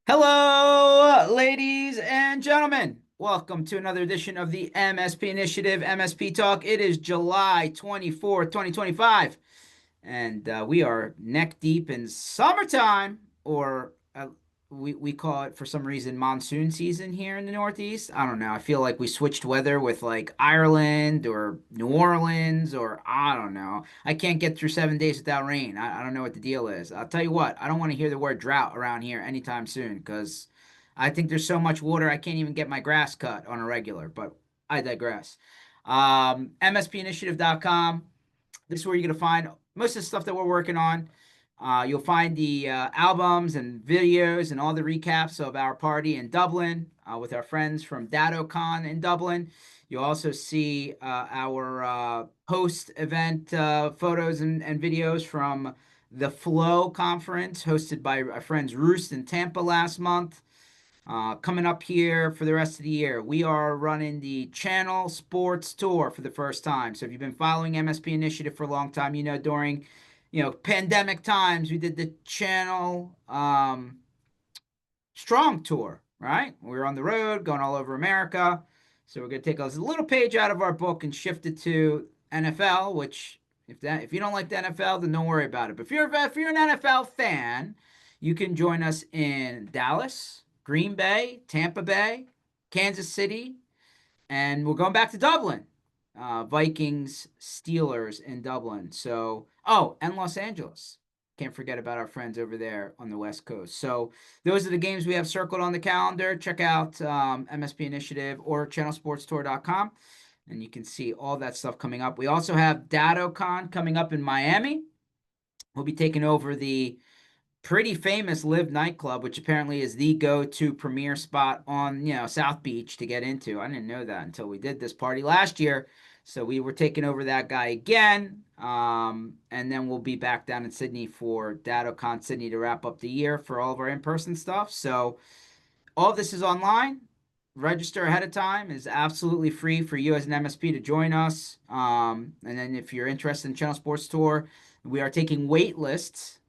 Hello, ladies and gentlemen. Welcome to another edition of the MSP Initiative, MSP Talk. It is July 24th, 2025, and we are neck deep in summertime, or we call it for some reason monsoon season here in the Northeast. I don't know. I feel like we switched weather with like Ireland or New Orleans, or I don't know. I can't get through 7 days without rain. I don't know what the deal is. I'll tell you what, I don't want to hear the word drought around here anytime soon because I think there's so much water I can't even get my grass cut on a regular, but I digress. MSPinitiative.com. This is where you're going to find most of the stuff that we're working on. You'll find the albums and videos and all the recaps of our party in Dublin with our friends from DattoCon in Dublin. You'll also see our post event photos and videos from the Flow conference hosted by our friends Roost in Tampa last month. Coming up here for the rest of the year, we are running the Channel Sports Tour for the first time. So if you've been following MSP Initiative for a long time, you know during pandemic times we did the Channel Strong Tour, right? We were on the road going all over America. So we're going to take a little page out of our book and shift it to NFL, which if you don't like the NFL, then don't worry about it. But if you're an NFL fan, you can join us in Dallas, Green Bay, Tampa Bay, Kansas City, and we're going back to Dublin. Vikings, Steelers in Dublin. So, oh, and Los Angeles. Can't forget about our friends over there on the West Coast. So, those are the games we have circled on the calendar. Check out MSP Initiative or channelsportstour.com, and you can see all that stuff coming up. We also have DattoCon coming up in Miami. We'll be taking over the pretty famous Live nightclub, which apparently is the go-to premier spot on South Beach to get into. I didn't know that until we did this party last year. So we were taking over that guy again. And then we'll be back down in Sydney for DattoCon Sydney to wrap up the year for all of our in-person stuff. So all of this is online. Register ahead of time. Is absolutely free for you as an MSP to join us. And then if you're interested in Channel Sports Tour, we are taking wait lists,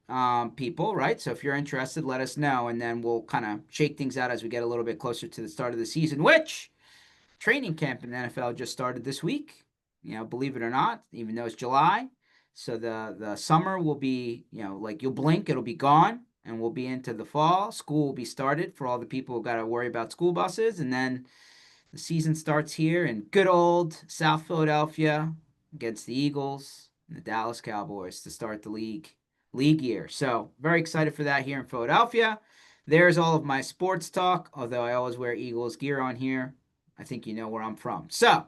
people, right? So if you're interested, let us know, and then we'll kind of shake things out as we get a little bit closer to the start of the season, which training camp in the NFL just started this week. Believe it or not, even though it's July. So the summer will be, like you'll blink, it'll be gone, and we'll be into the fall. School will be started for all the people who got to worry about school buses, and then the season starts here in good old South Philadelphia against the Eagles and the Dallas Cowboys to start the league year. So very excited for that here in Philadelphia. There's all of my sports talk, although I always wear Eagles gear on here. I think you know where I'm from. So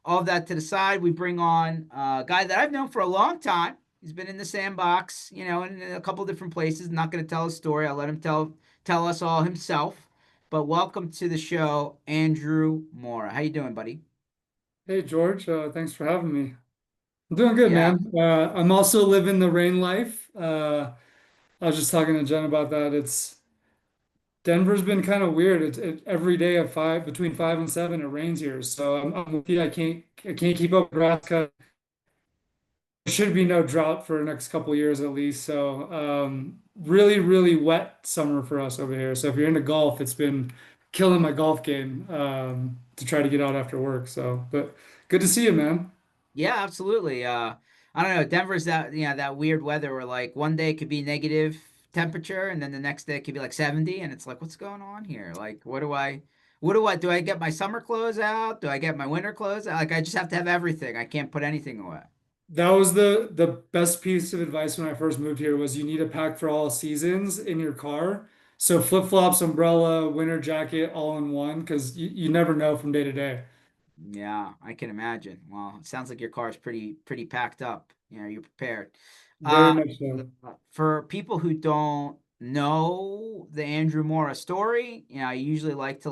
all of that to the side, we bring on a guy that I've known for a long time. He's been in the sandbox, in a couple different places. I'm not going to tell his story. I'll let him tell us all himself. But welcome to the show, Andrew Mora. How you doing, buddy? Hey George, thanks for having me. I'm doing good, Yeah. man. I'm also living the rain life. I was just talking to Jen about that. It's Denver's been kind of weird. Every day at five, between 5 and 7, it rains here. So I'm with you. I can't keep up with grass cut. There should be no drought for the next couple of years at least. So really, really wet summer for us over here. So if you're into golf, it's been killing my golf game to try to get out after work. So, but good to see you, man. Yeah, absolutely. I don't know. Denver's that weird weather where like one day it could be negative temperature and then the next day it could be like 70 and it's like what's going on here? Like do I get my summer clothes out? Do I get my winter clothes out? Like I just have to have everything. I can't put anything away. That was the best piece of advice when I first moved here was you need a pack for all seasons in your car. So flip-flops, umbrella, winter jacket, all in one, because you never know from day to day. Yeah, I can imagine. Well, it sounds like your car is pretty packed up. You're prepared. Very Uh, much so. for people who don't know the Andrew Mora story, I usually like to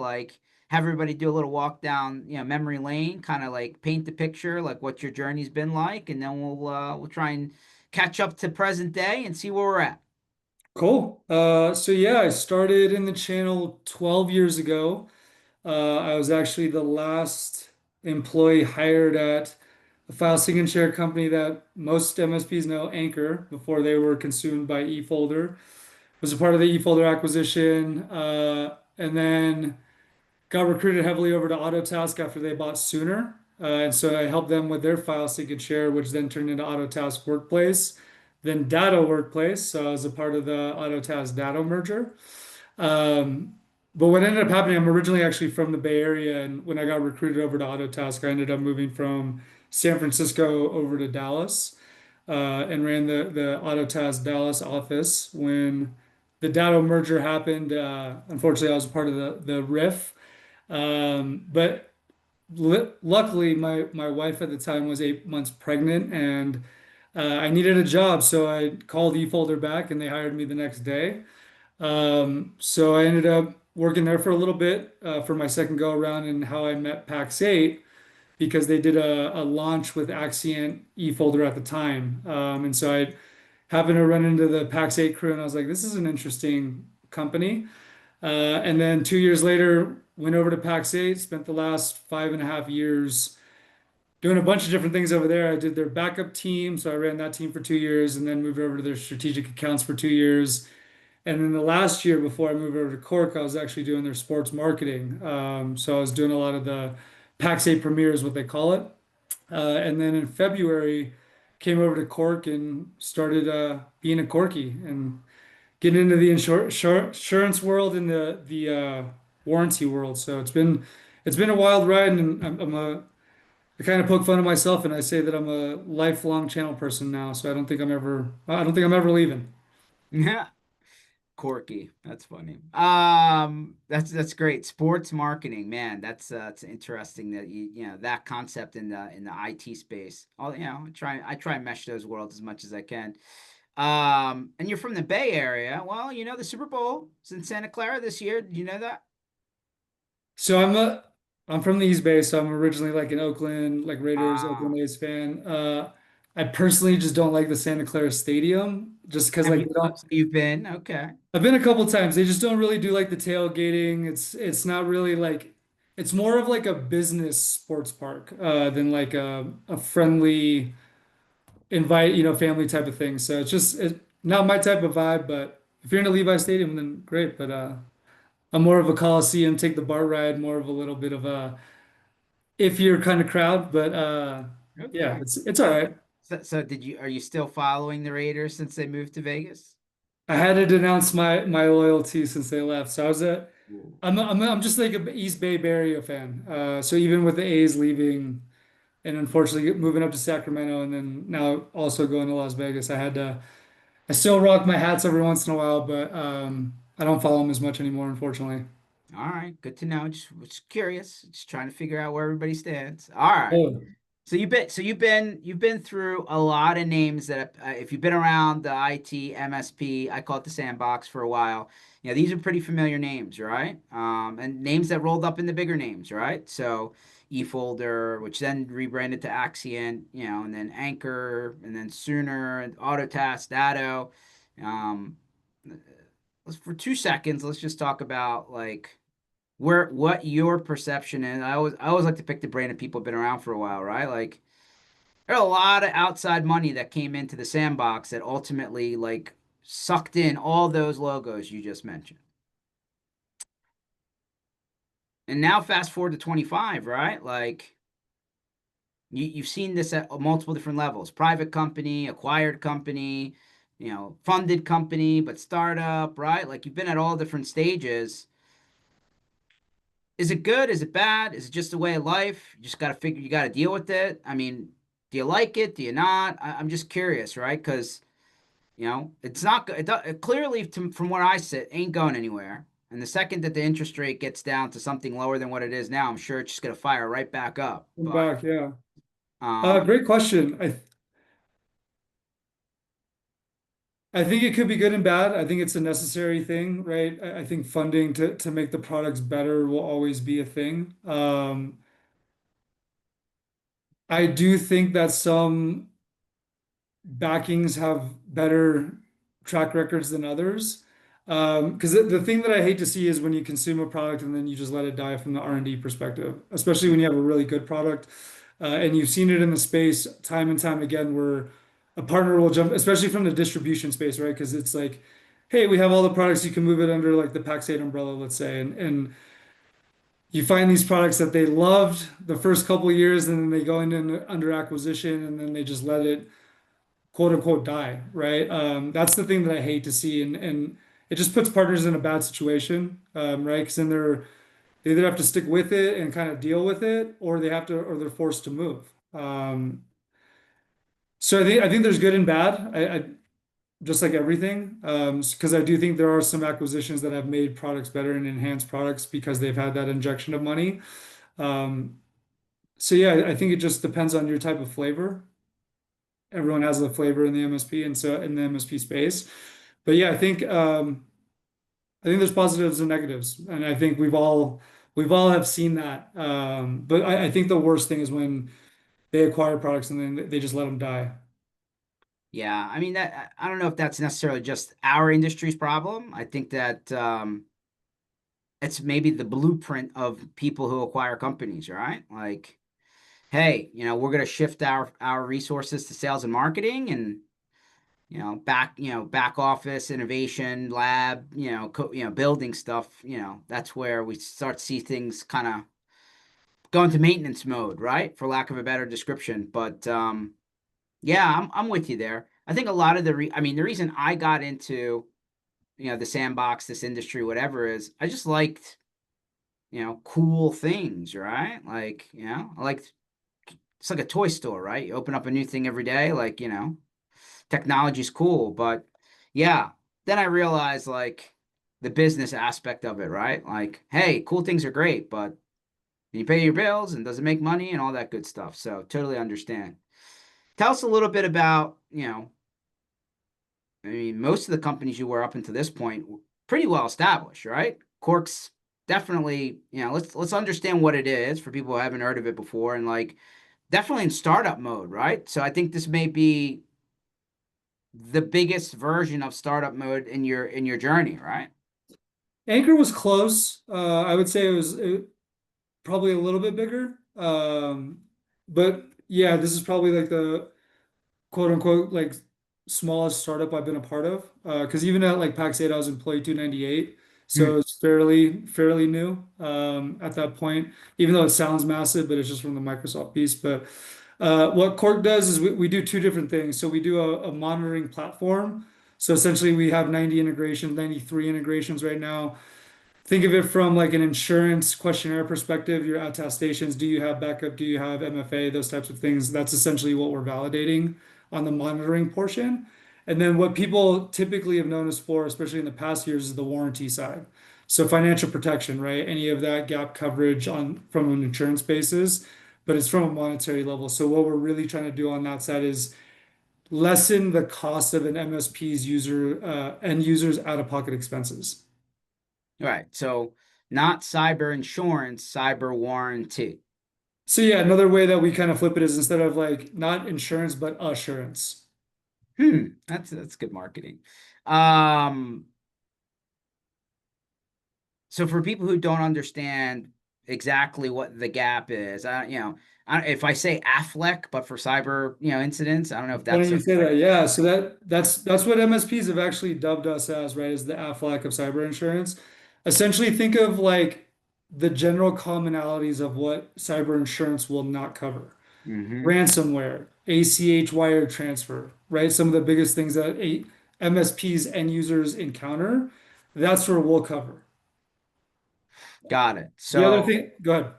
have everybody do a little walk down, memory lane, kind of like paint the picture, like what your journey's been like, and then we'll try and catch up to present day and see where we're at. Cool. So yeah, I started in the channel 12 years ago. I was actually the last employee hired at a file sync and share company that most MSPs know, Anchor, before they were consumed by eFolder. was a part of the eFolder acquisition, and then got recruited heavily over to Autotask after they bought Sooner. And so I helped them with their file sync and share, which then turned into Autotask Workplace, then Datto Workplace. So I was a part of the Autotask Datto merger. Um, but what ended up happening, I'm originally actually from the Bay Area, and when I got recruited over to Autotask, I ended up moving from San Francisco over to Dallas, and ran the Autotask Dallas office. When the Datto merger happened, unfortunately, I was a part of the RIF. But luckily, my wife at the time was 8 months pregnant, and I needed a job, so I called eFolder back, and they hired me the next day. So I ended up working there for a little bit for my second go around, and how I met Pax 8 because they did a launch with Axient eFolder at the time. And so I happened to run into the Pax 8 crew, and I was like, this is an interesting company. And then 2 years later, went over to Pax 8, spent the last 5.5 years doing a bunch of different things over there. I did their backup team, so I ran that team for 2 years, and then moved over to their strategic accounts for 2 years. And then the last year before I moved over to Cork, I was actually doing their sports marketing. So I was doing a lot of the PAX 8 premieres, what they call it. And then in February, came over to Cork and started being a Corkie and getting into the insurance world and the warranty world. So it's been a wild ride, and I kind of poke fun of myself, and I say that I'm a lifelong channel person now. So I don't think I'm ever leaving. Yeah. Corky. That's funny. That's great. Sports marketing, man. That's interesting that that concept in the IT space. I try and mesh those worlds as much as I can. And you're from the Bay Area. Well, the Super Bowl is in Santa Clara this year. Did you know that? So I'm from the East Bay, so I'm originally like an Oakland, like Raiders, Ah, Oakland A's fan. I personally just don't like the Santa Clara Stadium, just because have like you? they don't. So you've been okay. I've been a couple times. They just don't really do like the tailgating. It's not really like it's more of like a business sports park than like a friendly invite, family type of thing. So it's not my type of vibe. But if you're in a Levi Stadium, then great. But I'm more of a Coliseum, take the BART ride, more of a little bit of a if you're kind of crowd, but yeah, Okay. it's all right. So are you still following the Raiders since they moved to Vegas? I had to denounce my loyalty since they left. So I was a Ooh. I'm just like an East Bay Area fan. So even with the A's leaving and unfortunately moving up to Sacramento and then now also going to Las Vegas, I still rock my hats every once in a while, but I don't follow them as much anymore, unfortunately. All right, good to know. Just curious, just trying to figure out where everybody stands. All right. Oh, So you've been through a lot of names that if you've been around the IT MSP, I call it the sandbox for a while. These are pretty familiar names, right? And names that rolled up in the bigger names, right? So eFolder, which then rebranded to Axient, and then Anchor, and then Sooner, and Autotask, Datto. Um, for 2 seconds, let's just talk about like what your perception is. I always like to pick the brain of people who've been around for a while, right? Like there are a lot of outside money that came into the sandbox that ultimately like sucked in all those logos you just mentioned. And now fast forward to 25, right? Like you've seen this at multiple different levels. Private company, acquired company, funded company, but startup, right? Like you've been at all different stages. Is it good? Is it bad? Is it just a way of life? You just got to figure, you got to deal with it. I mean, do you like it? Do you not? I'm just curious, right? Because, it's not good. It clearly, from where I sit, ain't going anywhere. And the second that the interest rate gets down to something lower than what it is now, I'm sure it's just going to fire right back up. I'm But, back. Yeah. um, Great question. I think it could be good and bad. I think it's a necessary thing, right? I think funding to make the products better will always be a thing. I do think that some backings have better track records than others. Because the thing that I hate to see is when you consume a product and then you just let it die from the R&D perspective, especially when you have a really good product. And you've seen it in the space time and time again where a partner will jump, especially from the distribution space, right? Because it's like hey, we have all the products, you can move it under like the Pax8 umbrella, let's say, and you find these products that they loved the first couple of years, and then they go into under acquisition, and then they just let it quote unquote die, right? That's the thing that I hate to see, and it just puts partners in a bad situation, right? Because then they either have to stick with it and kind of deal with it, or they have to, or they're forced to move. So I think there's good and bad. I just like everything, because I do think there are some acquisitions that have made products better and enhanced products because they've had that injection of money. Um, so yeah, I think it just depends on your type of flavor. Everyone has a flavor in the MSP and so in the MSP space. But yeah, I think there's positives and negatives, and I think we've all have seen that. But I think the worst thing is when they acquire products and then they just let them die. Yeah, I mean that I don't know if that's necessarily just our industry's problem. I think that it's maybe the blueprint of people who acquire companies, right? Like, hey, we're going to shift our resources to sales and marketing and back office innovation lab, building stuff, that's where we start to see things kind of go into maintenance mode, right? For lack of a better description. But yeah, I'm with you there. I think a lot of I mean, the reason I got into, the sandbox, this industry, whatever is I just liked, cool things, right? Like, I like it's like a toy store, right? You open up a new thing every day, like, technology's cool, but yeah, then I realized like the business aspect of it, right? Like, hey, cool things are great, but you pay your bills and does it make money and all that good stuff. So totally understand. Tell us a little bit about, I mean, most of the companies you were up until this point were pretty well established, right? Cork's definitely, let's understand what it is for people who haven't heard of it before and like definitely in startup mode, right? So I think this may be the biggest version of startup mode in your journey, right? Anchor was close. I would say it probably a little bit bigger. But yeah, this is probably like the quote unquote like smallest startup I've been a part of. Because even at like Pax8, I was employee 298, Hmm. so it's fairly new at that point. Even though it sounds massive, but it's just from the Microsoft piece. But what Cork does is we do two different things. So we do a monitoring platform. So essentially, we have 90 integrations, 93 integrations right now. Think of it from like an insurance questionnaire perspective, your attestations, do you have backup, do you have MFA, those types of things. That's essentially what we're validating on the monitoring portion. And then what people typically have known us for, especially in the past years, is the warranty side. So financial protection, right? Any of that gap coverage on from an insurance basis, but it's from a monetary level. So what we're really trying to do on that side is lessen the cost of an MSP's end users out-of-pocket expenses. All right. So not cyber insurance, cyber warranty. So yeah, another way that we kind of flip it is instead of like not insurance but assurance. That's good marketing. Um, so for people who don't understand exactly what the gap is, if I say Affleck, but for cyber, incidents, I don't know if Why that's don't the you say right. that? Yeah, so that's what MSPs have actually dubbed us as, right? Is the Aflac of cyber insurance. Essentially, think of like the general commonalities of what cyber insurance will not cover. Mm-hmm. Ransomware, ACH wire transfer, right? Some of the biggest things that MSPs end users encounter, that's where we'll cover. Got it. The other So, thing, go ahead.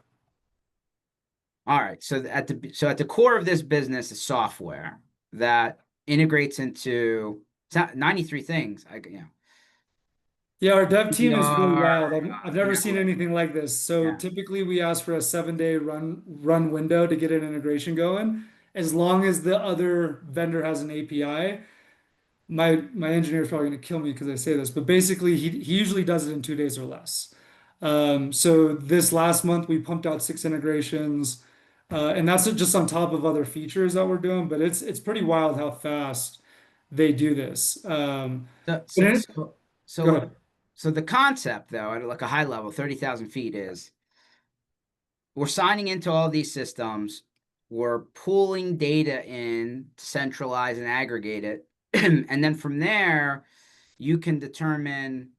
all right. So at the core of this business is software that integrates into it's not 93 things. Yeah, our dev team is really EDR, wild. I've never seen like anything like this. So yeah. typically we ask for a 7-day run window to get an integration going. As long as the other vendor has an API, my engineer is probably going to kill me because I say this, but basically he usually does it in 2 days or less. So this last month we pumped out 6 integrations, and that's just on top of other features that we're doing. But it's pretty wild how fast they do this. So But so so go so ahead. so the concept though, at like a high level, 30,000 feet is we're signing into all these systems, we're pulling data in, centralize and aggregate it, and then from there. you can determine,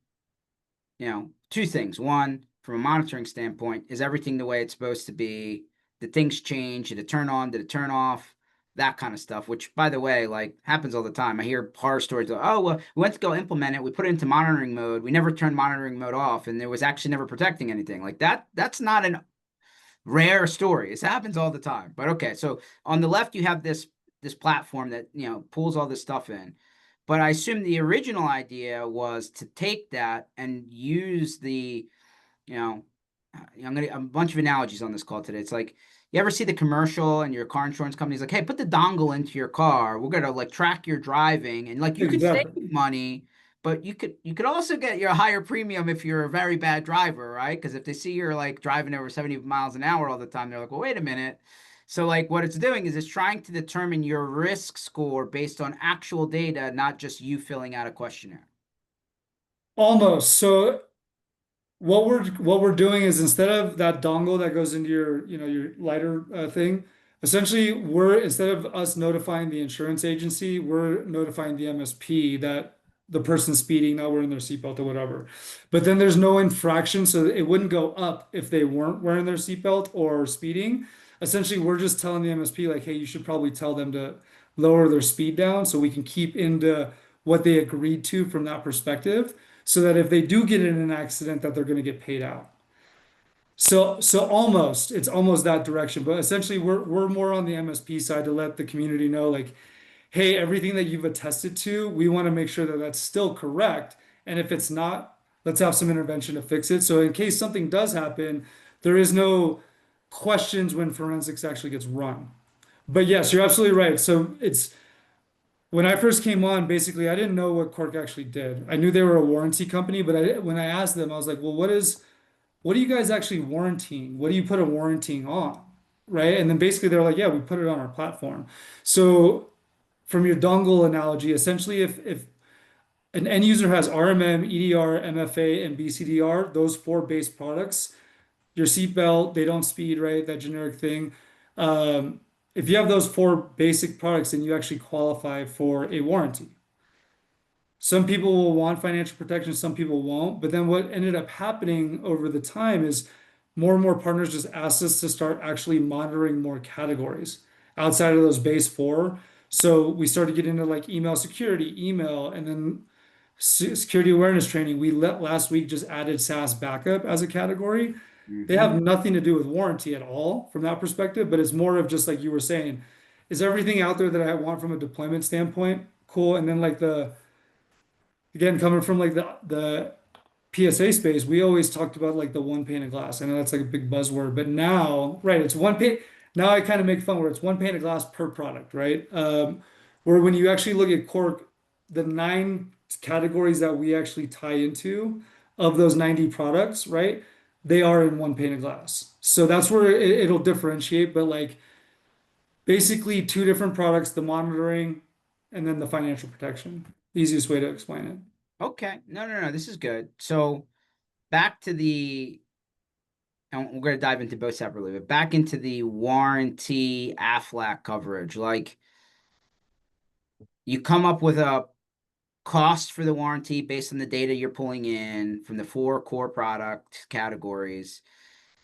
two things. One, from a monitoring standpoint, is everything the way it's supposed to be? Did things change? Did it turn on? Did it turn off? That kind of stuff, which, by the way, like happens all the time. I hear horror stories of, oh, well, we went to go implement it. We put it into monitoring mode. We never turned monitoring mode off, and there was actually never protecting anything. Like that, that's not an rare story. It happens all the time. But okay, so on the left, you have this platform that, pulls all this stuff in. But I assume the original idea was to take that and use you know, I'm gonna a bunch of analogies on this call today. It's like you ever see the commercial and your car insurance company's like, "Hey, put the dongle into your car. We're gonna like track your driving," and like you could save Exactly. money, but you could also get your higher premium if you're a very bad driver, right? Because if they see you're like driving over 70 miles an hour all the time, they're like, "Well, wait a minute." So like what it's doing is it's trying to determine your risk score based on actual data, not just you filling out a questionnaire. Almost. So what we're doing is instead of that dongle that goes into your lighter thing, essentially we're instead of us notifying the insurance agency, we're notifying the MSP that the person's speeding, not wearing their seatbelt or whatever. But then there's no infraction, so it wouldn't go up if they weren't wearing their seatbelt or speeding. Essentially, we're just telling the MSP like, hey, you should probably tell them to lower their speed down so we can keep into what they agreed to from that perspective so that if they do get in an accident that they're going to get paid out. So almost it's almost that direction, but essentially we're more on the MSP side to let the community know like, hey, everything that you've attested to, we want to make sure that that's still correct. And if it's not, let's have some intervention to fix it. So in case something does happen, there is no questions when forensics actually gets run. But yes, you're absolutely right. So it's when I first came on, basically, I didn't know what Cork actually did. I knew they were a warranty company, but when I asked them, I was like, well, what are you guys actually warranting? What do you put a warranting on? Right? And then basically they're like, yeah, we put it on our platform. So from your dongle analogy, essentially if an end user has RMM, EDR, MFA, and BCDR, those four base products, your seatbelt, they don't speed, right? That generic thing. Um, if you have those four basic products, then you actually qualify for a warranty. Some people will want financial protection, some people won't. But then what ended up happening over the time is more and more partners just asked us to start actually monitoring more categories outside of those base four. So we started getting into like email security, email, and then security awareness training. We let last week just added SaaS backup as a category. They Hmm. have nothing to do with warranty at all from that perspective, but it's more of just like you were saying, is everything out there that I want from a deployment standpoint cool? And then like the again coming from like the PSA space, we always talked about like the one pane of glass. I know that's like a big buzzword, but now, right, it's one pane. Now I kind of make fun where it's one pane of glass per product, right? Where when you actually look at Cork, the nine categories that we actually tie into of those 90 products, right? They are in one pane of glass. So that's where it'll differentiate, but like basically two different products, the monitoring and then the financial protection. Easiest way to explain it. Okay. No, no, no. This is good. So back to and we're going to dive into both separately, but back into the warranty AFLAC coverage. Like you come up with a cost for the warranty based on the data you're pulling in from the four core product categories,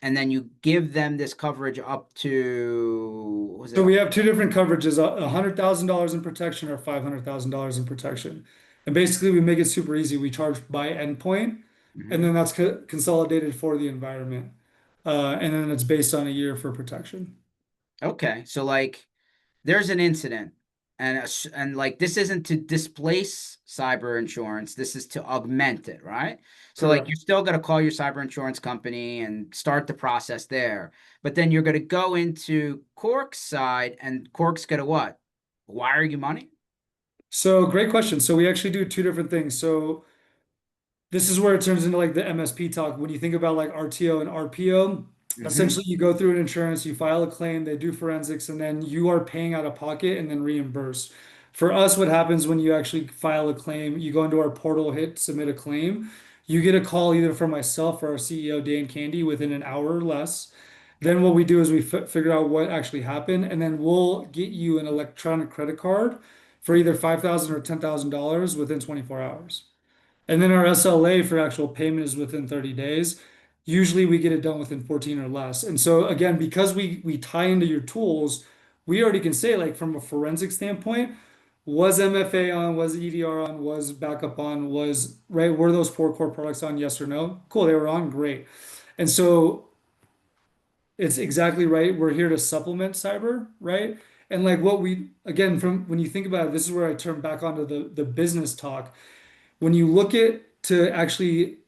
and then you give them this coverage up to, what was it? So we have two different coverages, $100,000 in protection or $500,000 in protection. And basically we make it super easy. We charge by endpoint and Mhm. then that's consolidated for the environment. And then it's based on a year for protection. Okay. So like there's an incident and like this isn't to displace cyber insurance, this is to augment it, right? So like you're Correct. still going to call your cyber insurance company and start the process there, but then you're going to go into Cork's side and Cork's going to what, wire you money? So great question. So we actually do two different things. So this is where it turns into like the MSP talk. When you think about like RTO and RPO, Hmm. essentially you go through an insurance, you file a claim, they do forensics, and then you are paying out of pocket and then reimbursed. For us, what happens when you actually file a claim, you go into our portal, hit submit a claim, you get a call either from myself or our CEO, Dan Candy, within an hour or less. Then what we do is we figure out what actually happened, and then we'll get you an electronic credit card for either $5,000 or $10,000 within 24 hours. And then our SLA for actual payment is within 30 days. Usually we get it done within 14 or less. And so again, because we tie into your tools, we already can say like from a forensic standpoint, was MFA on, was EDR on, was backup on, was right, were those four core products on, yes or no? Cool, they were on, great. And so it's exactly right. We're here to supplement cyber, right? And like what we again from when you think about it, this is where I turn back onto the business talk. When you look at to actually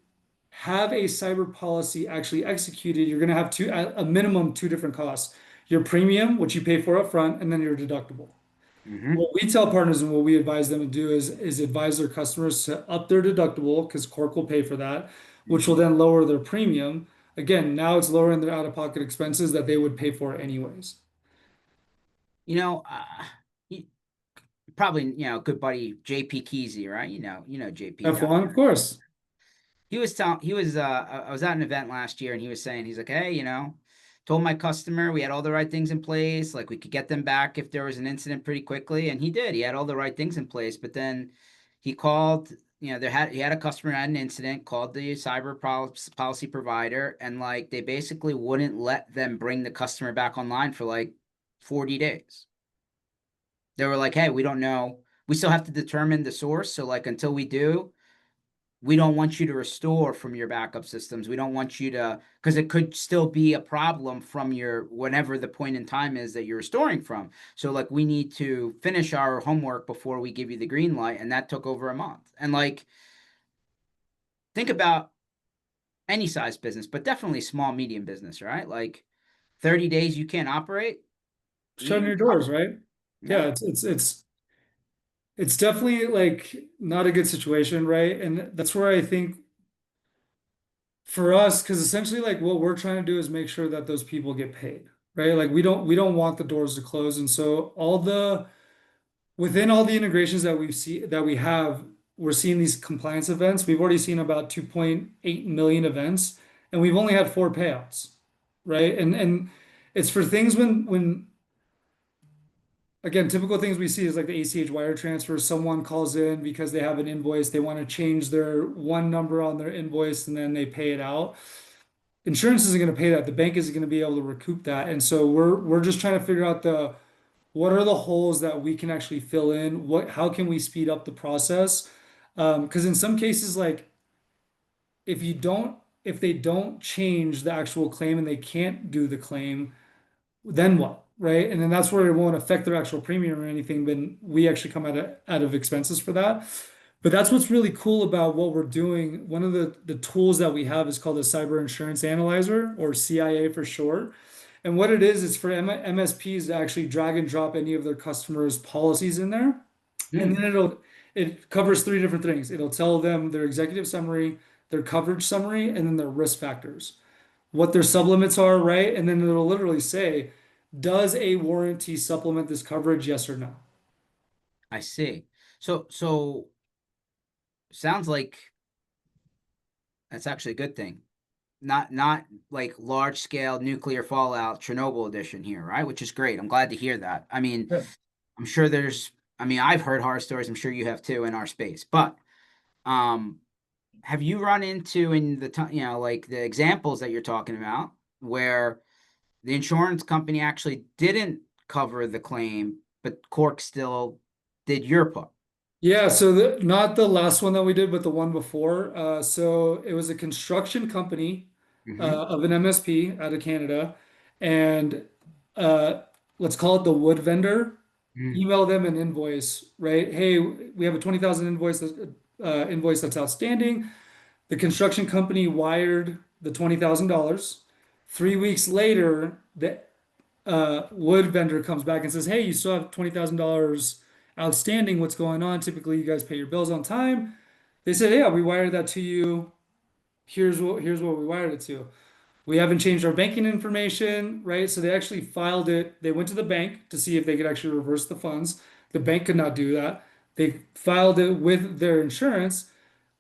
have a cyber policy actually executed, you're going to have two at a minimum two different costs. Your premium, which you pay for upfront, and then your deductible. Mm-hmm. What we tell partners and what we advise them to do is advise their customers to up their deductible because Cork will pay for that, which will Mm-hmm. then lower their premium. Again, now it's lowering their out-of-pocket expenses that they would pay for anyways. You know, he, probably, good buddy JP Keezy, right? JP down F1, of there. course. I was at an event last year and he was saying, he's like, hey, told my customer we had all the right things in place, like we could get them back if there was an incident pretty quickly. And he did. He had all the right things in place, but then he called, he had a customer had an incident, called the policy provider, and like they basically wouldn't let them bring the customer back online for like 40 days. They were like, hey, we don't know. We still have to determine the source. So like until we do, we don't want you to restore from your backup systems. We don't want you to, because it could still be a problem from your whenever the point in time is that you're restoring from. So like we need to finish our homework before we give you the green light, and that took over a month. And like think about any size business, but definitely small medium business, right? Like 30 days you can't operate, you're Shutting in your doors, trouble. right? Yeah, Yeah. it's definitely like not a good situation, right? And that's where I think for us, because essentially like what we're trying to do is make sure that those people get paid, right? Like we don't want the doors to close. And so all the within all the integrations that we have, we're seeing these compliance events. We've already seen about 2.8 million events, and we've only had four payouts, right? And it's for things when again, typical things we see is like the ACH wire transfer. Someone calls in because they have an invoice, they want to change their one number on their invoice, and then they pay it out. Insurance isn't going to pay that. The bank isn't going to be able to recoup that. And so we're just trying to figure out the what are the holes that we can actually fill in? How can we speed up the process? Because in some cases, like if you don't, if they don't change the actual claim and they can't do the claim, then what? Right. And then that's where it won't affect their actual premium or anything. But we actually come out of expenses for that. But that's what's really cool about what we're doing. One of the tools that we have is called a Cyber Insurance Analyzer, or CIA for short. And what it is for MSPs to actually drag and drop any of their customers' policies in there. And Hmm. then it covers three different things. It'll tell them their executive summary, their coverage summary, and then their risk factors, what their sublimits are, right? And then it'll literally say, does a warranty supplement this coverage? Yes or no? I see. So sounds like that's actually a good thing. Not like large scale nuclear fallout Chernobyl edition here, right? Which is great. I'm glad to hear that. I mean, Yeah. I'm sure I've heard horror stories. I'm sure you have too in our space. But um, have you run into in the time, like the examples that you're talking about where the insurance company actually didn't cover the claim, but Cork still did your part? Yeah, so not the last one that we did, but the one before. So it was a construction company Mm-hmm. of an MSP out of Canada, and uh, let's call it the wood vendor. Mm. Email them an invoice, right? Hey, we have a 20,000 invoice that's outstanding. The construction company wired the $20,000. 3 weeks later, the wood vendor comes back and says, "Hey, you still have $20,000 outstanding. What's going on? Typically, you guys pay your bills on time." They said, "Yeah, we wired that to you. Here's what we wired it to. We haven't changed our banking information, right?" So they actually filed it. They went to the bank to see if they could actually reverse the funds. The bank could not do that. They filed it with their insurance.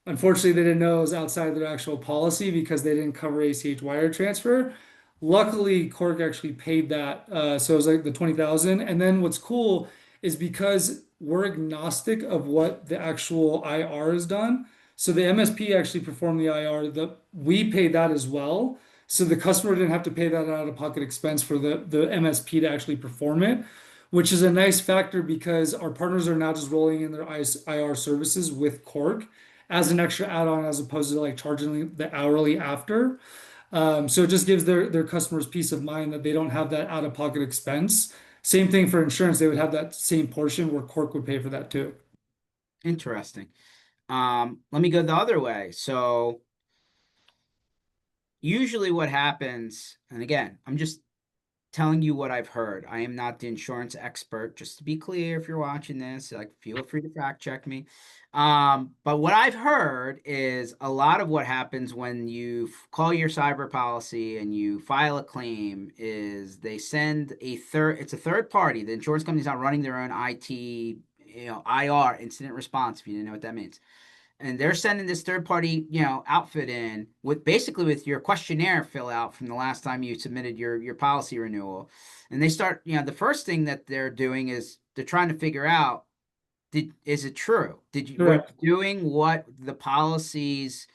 Unfortunately, they didn't know it was outside their actual policy because they didn't cover ACH wire transfer. Luckily, Cork actually paid that. So it was like the 20,000. And then what's cool is because we're agnostic of what the actual IR is done. So the MSP actually performed the IR. We paid that as well. So the customer didn't have to pay that out of pocket expense for the MSP to actually perform it, which is a nice factor because our partners are now just rolling in their IR services with Cork as an extra add-on as opposed to like charging the hourly after. So it just gives their customers peace of mind that they don't have that out-of-pocket expense. Same thing for insurance, they would have that same portion where Cork would pay for that too. Interesting. Let me go the other way. So usually what happens, and again, I'm just telling you what I've heard. I am not the insurance expert, just to be clear, if you're watching this, like feel free to fact check me. But what I've heard is a lot of what happens when you call your cyber policy and you file a claim is they send it's a third party. The insurance company's not running their own IT, IR, incident response, if you didn't know what that means, and they're sending this third party, outfit in with basically with your questionnaire fill out from the last time you submitted your policy renewal. And they start, the first thing that they're doing is they're trying to figure out, is it true? Were Correct. you doing what the policy's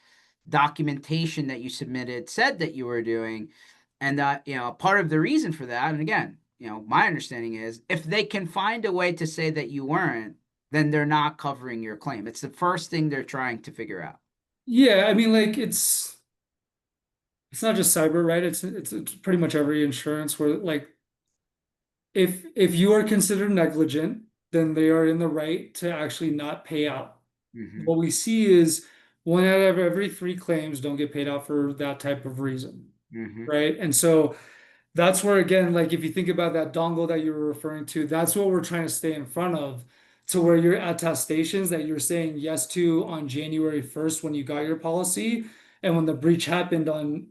documentation that you submitted said that you were doing? And part of the reason for that, and again, my understanding is if they can find a way to say that you weren't, then they're not covering your claim. It's the first thing they're trying to figure out. Yeah, I mean, like it's not just cyber, right? It's pretty much every insurance where like if you are considered negligent, then they are in the right to actually not pay out. Hmm. What we see is one out of every three claims don't get paid out for that type of reason, Hmm. right? And so that's where, again, like if you think about that dongle that you were referring to, that's what we're trying to stay in front of to where your attestations that you're saying yes to on January 1st when you got your policy and when the breach happened on,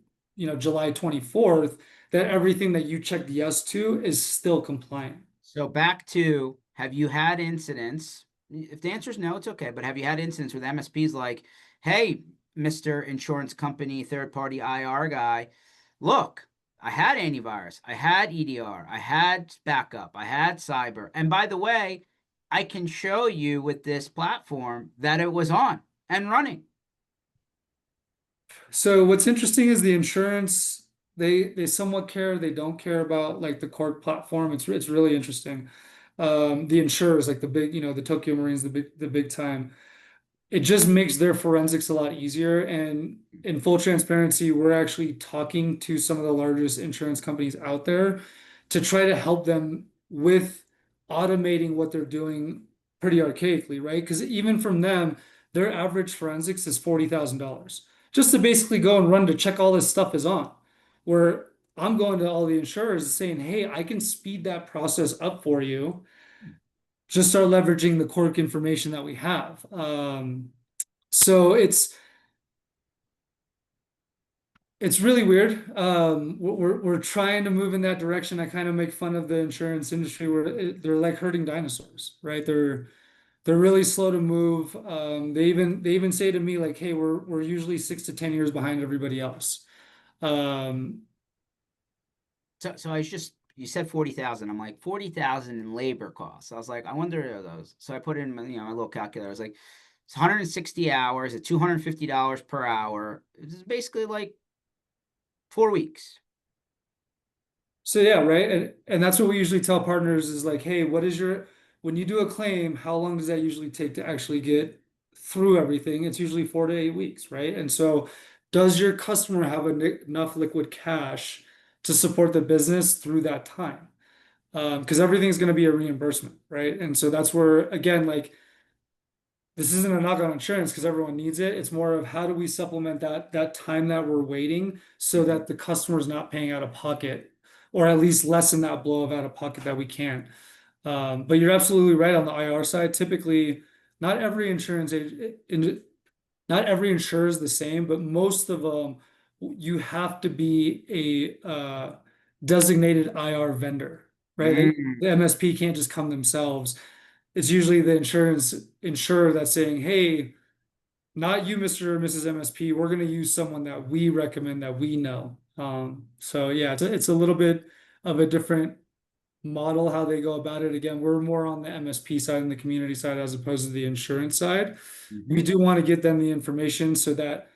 July 24th, that everything that you checked yes to is still compliant. So back to, have you had incidents? If the answer is no, it's okay. But have you had incidents with MSPs like, hey, Mr. Insurance Company, third party IR guy, look, I had antivirus, I had EDR, I had backup, I had cyber. And by the way, I can show you with this platform that it was on and running. So what's interesting is the insurance, they somewhat care, they don't care about like the Cork platform. It's really interesting. The insurers, like the big, the Tokyo Marines, the big time, it just makes their forensics a lot easier. And in full transparency, we're actually talking to some of the largest insurance companies out there to try to help them with automating what they're doing pretty archaically, right? Because even from them, their average forensics is $40,000 just to basically go and run to check all this stuff is on. Where I'm going to all the insurers and saying, hey, I can speed that process up for you. Just start leveraging the Cork information that we have. So it's really weird. We're trying to move in that direction. I kind of make fun of the insurance industry where they're like herding dinosaurs, right? They're really slow to move. They even say to me like, "Hey, we're usually 6 to 10 years behind everybody else." Um, So I was just, you said 40,000. I'm like, 40,000 in labor costs. I was like, I wonder are those. So I put in my little calculator. I was like, it's 160 hours at $250 per hour. It's basically like 4 weeks. so yeah, right. And that's what we usually tell partners is like, "Hey, when you do a claim, how long does that usually take to actually get through everything?" It's usually 4 to 8 weeks, right? And so, does your customer have enough liquid cash to support the business through that time? Because everything's going to be a reimbursement, right? And so that's where, again, like this isn't a knock on insurance because everyone needs it. It's more of how do we supplement that time that we're waiting so Mhm. that the customer is not paying out of pocket, or at least lessen that blow of out of pocket that we can. But you're absolutely right on the IR side. Typically, not every insurance not every insurer is the same, but most of them you have to be a designated IR vendor, right? The Mm. MSP can't just come themselves. It's usually the insurance insurer that's saying, "Hey, not you, Mr. or Mrs. MSP. We're going to use someone that we recommend that we know." So yeah, it's a little bit of a different model how they go about it. Again, we're more on the MSP side and the community side as opposed to the insurance side. We Hmm. do want to get them the information so that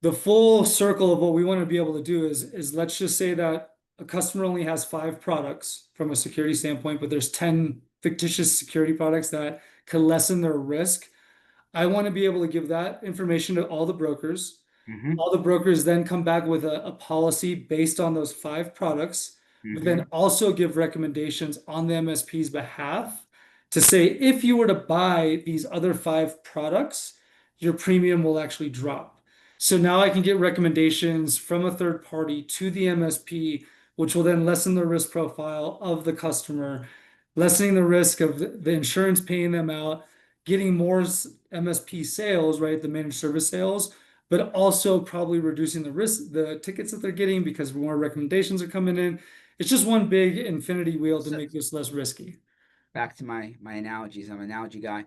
the full circle of what we want to be able to do is let's just say that a customer only has 5 products from a security standpoint, but there's 10 fictitious security products that could lessen their risk. I want to be able to give that information to all the brokers. Hmm. All the brokers then come back with a policy based on those 5 products, but then Hmm. also give recommendations on the MSP's behalf to say if you were to buy these other 5 products, your premium will actually drop. So now I can get recommendations from a third party to the MSP, which will then lessen the risk profile of the customer, lessening the risk of the insurance paying them out, getting more MSP sales, right? The managed service sales, but also probably reducing the risk, the tickets that they're getting because more recommendations are coming in. It's just one big infinity wheel to So, make this less risky. back to my analogies. I'm an analogy guy.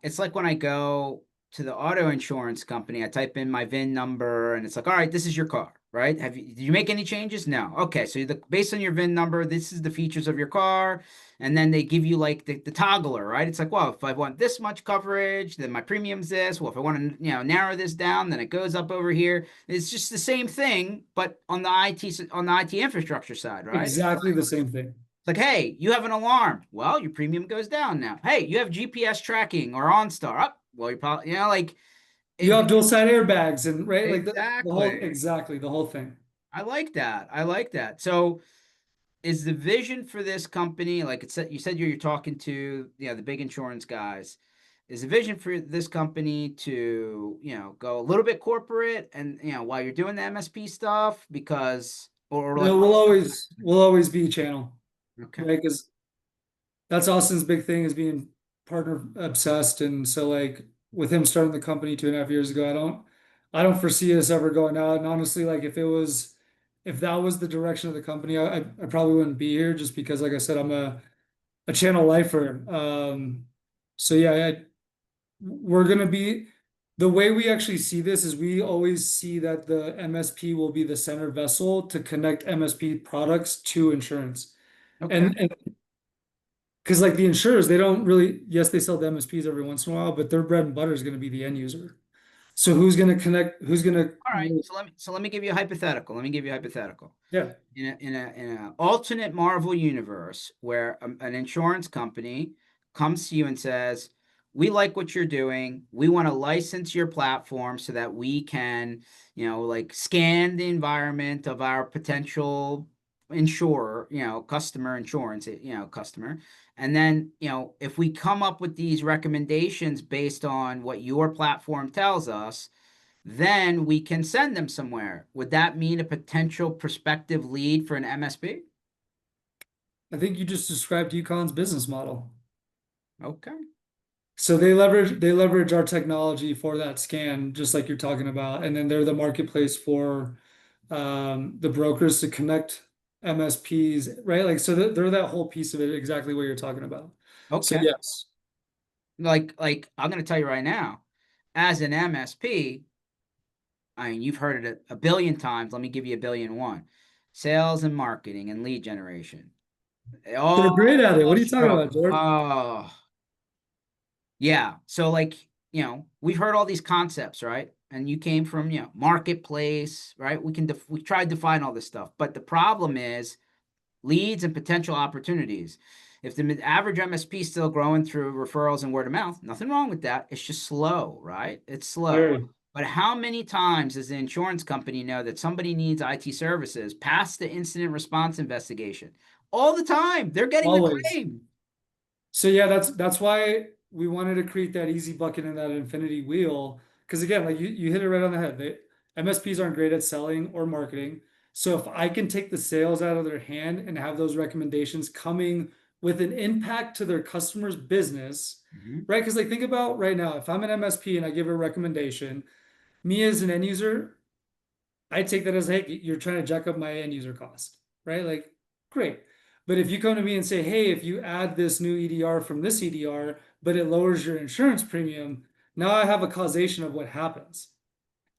It's like when I go to the auto insurance company, I type in my VIN number, and it's like, all right, this is your car, right? Did you make any changes? No. Okay, so based on your VIN number, this is the features of your car, and then they give you like the toggler, right? It's like, well, if I want this much coverage, then my premium's this. Well, if I want to, narrow this down, then it goes up over here. It's just the same thing, but on the IT infrastructure side, right? Exactly the same thing. Like, hey, you have an alarm. Well, your premium goes down now. Hey, you have GPS tracking or OnStar. Up. Well, you're probably, like You it. have dual side airbags and right, like the whole Exactly. exactly the whole thing. I like that. I like that. So, is the vision for this company like it said? You said you're talking to the big insurance guys. Is the vision for this company to go a little bit corporate and while you're doing the MSP stuff because or like No, we'll always be channel, okay. right? Because that's Austin's big thing is being partner obsessed. And so like with him starting the company 2.5 years ago, I don't foresee us ever going out. And honestly, like if that was the direction of the company, I probably wouldn't be here just because like I said, I'm a channel lifer. So yeah, we're gonna be the way we actually see this is we always see that the MSP will be the center vessel to connect MSP products to insurance. Okay. And because like the insurers, they don't really, yes, they sell to MSPs every once in a while, but their bread and butter is going to be the end user. So who's going to connect? Who's going to, All right. So let me give you a hypothetical. Let me give you a hypothetical. yeah, In a alternate Marvel universe where an insurance company comes to you and says, "We like what you're doing. We want to license your platform so that we can, like scan the environment of our potential insurer, customer insurance, customer. And then, if we come up with these recommendations based on what your platform tells us, then we can send them somewhere. Would that mean a potential prospective lead for an MSP? I think you just described UConn's business model. Okay. So they leverage our technology for that scan, just like you're talking about, and then they're the marketplace for the brokers to connect MSPs, right? Like so they're that whole piece of it, exactly what you're talking about. So Okay. yes, Like I'm going to tell you right now, as an MSP, I mean, you've heard it a billion times. Let me give you a billion one. Sales and marketing and lead generation. They they're all great at it. What are you talking about, struggle. George? Oh, yeah. So like, we've heard all these concepts, right? And you came from, marketplace, right? We tried to define all this stuff. But the problem is leads and potential opportunities. If the average MSP is still growing through referrals and word of mouth, nothing wrong with that. It's just slow, right? It's slow. Very But how many times does the insurance company know that somebody needs IT services past the incident response investigation? All the time. They're getting the always. claim. So yeah, that's why we wanted to create that easy bucket and that infinity wheel. Because again, like you hit it right on the head. MSPs aren't great at selling or marketing. So if I can take the sales out of their hand and have those recommendations coming with an impact to their customer's business, Mhm. right? Because like think about right now, if I'm an MSP and I give a recommendation, me as an end user, I take that as, hey, you're trying to jack up my end user cost, right? Like, great. But if you come to me and say, hey, if you add this new EDR from this EDR, but it lowers your insurance premium, now I have a causation of what happens.